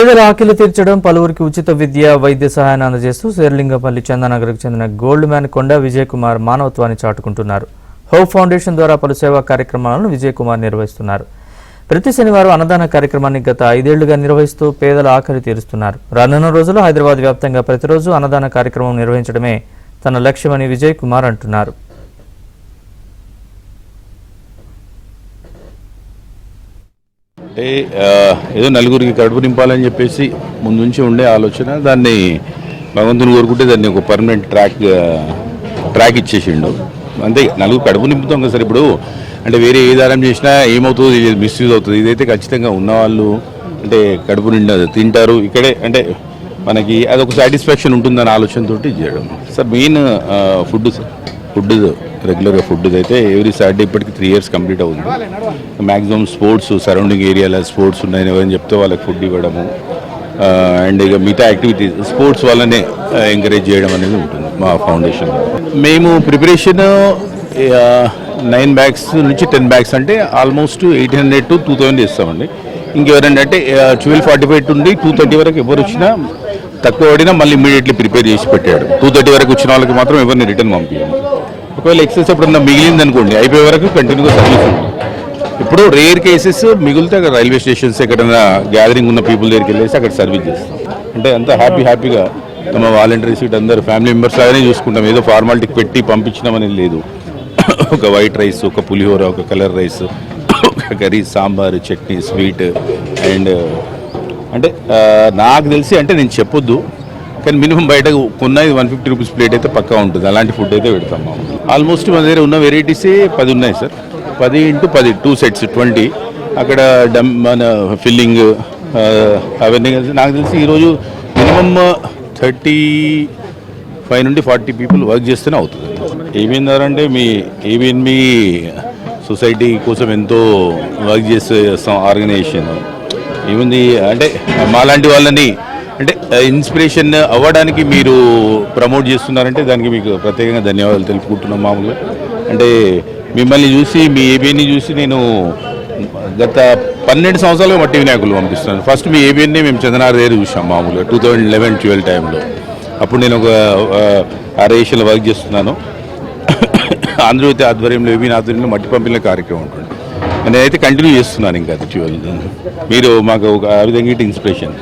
పేదల ఆకలి తీర్చడం, పలువురికి ఉచిత విద్య, వైద్య సహాయాన్ని అందజేస్తూ శేర్లింగపల్లి చందానగర్కు చెందిన గోల్డ్ మ్యాన్ కొండ విజయ్ కుమార్ మానవత్వాన్ని చాటుకుంటున్నారు. హోప్ ఫౌండేషన్ ద్వారా పలు సేవా కార్యక్రమాలను విజయ్ కుమార్ నిర్వహిస్తున్నారు. ప్రతి శనివారం అన్నదాన కార్యక్రమాన్ని గత 5 ఏళ్లుగా నిర్వహిస్తూ పేదల ఆకలి తీరుస్తున్నారు. రానున్న రోజుల్లో హైదరాబాద్ వ్యాప్తంగా ప్రతిరోజు అన్నదాన కార్యక్రమం నిర్వహించడమే తన లక్ష్యమని విజయ్ కుమార్ అంటున్నారు. అంటే ఏదో నలుగురికి కడుపు నింపాలని చెప్పేసి ముందు నుంచి ఉండే ఆలోచన, దాన్ని భగవంతుని కోరుకుంటే దాన్ని ఒక పర్మనెంట్ ట్రాక్ ఇచ్చేసిండు. అంతే, నలుగురు కడుపు నింపుతాం కదా సార్. ఇప్పుడు అంటే వేరే ఏ దానం చేసినా ఏమవుతుంది, మిస్యూజ్ అవుతుంది. ఇదైతే ఖచ్చితంగా ఉన్నవాళ్ళు అంటే కడుపు నిండా తింటారు ఇక్కడే, అంటే మనకి అదొక సాటిస్ఫాక్షన్ ఉంటుందన్న ఆలోచనతో చేయడం సార్. మెయిన్ ఫుడ్ రెగ్యులర్గా ఫుడ్ అయితే ఎవ్రీ సాటర్డే ఇప్పటికి 3 years కంప్లీట్ అవుతుంది. మ్యాక్సిమం స్పోర్ట్స్, సరౌండింగ్ ఏరియాలో స్పోర్ట్స్ ఉన్నాయని ఎవరైనా చెప్తే వాళ్ళకి ఫుడ్ ఇవ్వడము, అండ్ ఇక మిగతా యాక్టివిటీస్ స్పోర్ట్స్ వాళ్ళనే ఎంకరేజ్ చేయడం అనేది ఉంటుంది మా ఫౌండేషన్. మేము ప్రిపరేషన్ 9 bags నుంచి 10 bags అంటే ఆల్మోస్ట్ 800 to 2000 చేస్తామండి. ఇంకెవరంటే అంటే 12:45 నుండి 2:30 వరకు ఎవరు వచ్చినా, తక్కువ పడినా మళ్ళీ ఇమీడియట్లీ ప్రిపేర్ చేసి పెట్టాడు. 2:30 వరకు వచ్చిన వాళ్ళకి మాత్రం ఎవరిని రిటర్న్ పంపించాము. ఒకవేళ ఎక్సెస్ ఎప్పుడన్నా మిగిలింది అనుకోండి, అయిపోయే వరకు కంటిన్యూగా సర్వీస్ ఉంది. ఇప్పుడు రేర్ కేసెస్ మిగిలితే అక్కడ రైల్వే స్టేషన్స్ ఎక్కడైనా గ్యాదరింగ్ ఉన్న పీపుల్ దగ్గరికి వెళ్ళేసి అక్కడ సర్వీస్ చేస్తాం. అంటే అంతా హ్యాపీగా తమ వాలంటీర్స్ ఇటు అందరూ ఫ్యామిలీ మెంబర్స్ లాగానే చూసుకుంటాం. ఏదో ఫార్మాలిటీకి పెట్టి పంపించడం లేదు. ఒక వైట్ రైస్, ఒక పులిహోర, ఒక కలర్ రైస్, ఒక curry, sambar, chutney, sweet, and అంటే నాకు తెలిసి, అంటే నేను చెప్పొద్దు కానీ మినిమం బయట కొన్నది 150 రూపీస్ ప్లేట్ అయితే పక్కా ఉంటుంది. అలాంటి ఫుడ్ అయితే పెడతాం. ఆల్మోస్ట్ మన దగ్గర ఉన్న వెరైటీసే 10 ఉన్నాయి సార్. 10 into 10 2 sets 20. అక్కడ మన ఫిల్లింగ్ అవన్నీ నాకు తెలిసి ఈరోజు మినిమం 35 నుండి 40 పీపుల్ వర్క్ చేస్తేనే అవుతుంది. ఏబిఎన్ అంటే మీ ఏబిఎన్బి సొసైటీ కోసం ఎంతో వర్క్ చేస్తాం ఆర్గనైజేషన్. ఏముంది అంటే మాలాంటి వాళ్ళని అంటే ఇన్స్పిరేషన్ అవ్వడానికి మీరు ప్రమోట్ చేస్తున్నారంటే దానికి మీకు ప్రత్యేకంగా ధన్యవాదాలు తెలుపుకుంటున్నాం. మామూలుగా అంటే మిమ్మల్ని చూసి, మీ ఏబిఎన్ని చూసి నేను గత 12 సంవత్సరాలుగా మట్టి వినాయకులు పంపిస్తున్నాను. ఫస్ట్ మీ ఏబిఎన్నే మేము చందనార్ దగ్గర చూసాం మామూలుగా 2011-12 టైంలో. అప్పుడు నేను ఒక ఆర్ఏషన్లో వర్క్ చేస్తున్నాను. ఆంధ్రజ్యోతి ఆధ్వర్యంలో, ఏబిఎన్ ఆధ్వర్యంలో మట్టి పంపిణీ కార్యక్రమం ఉంటుంది. నేనైతే కంటిన్యూ చేస్తున్నాను. ఇంకా మీరు మాకు ఆ విధంగా ఇన్స్పిరేషన్.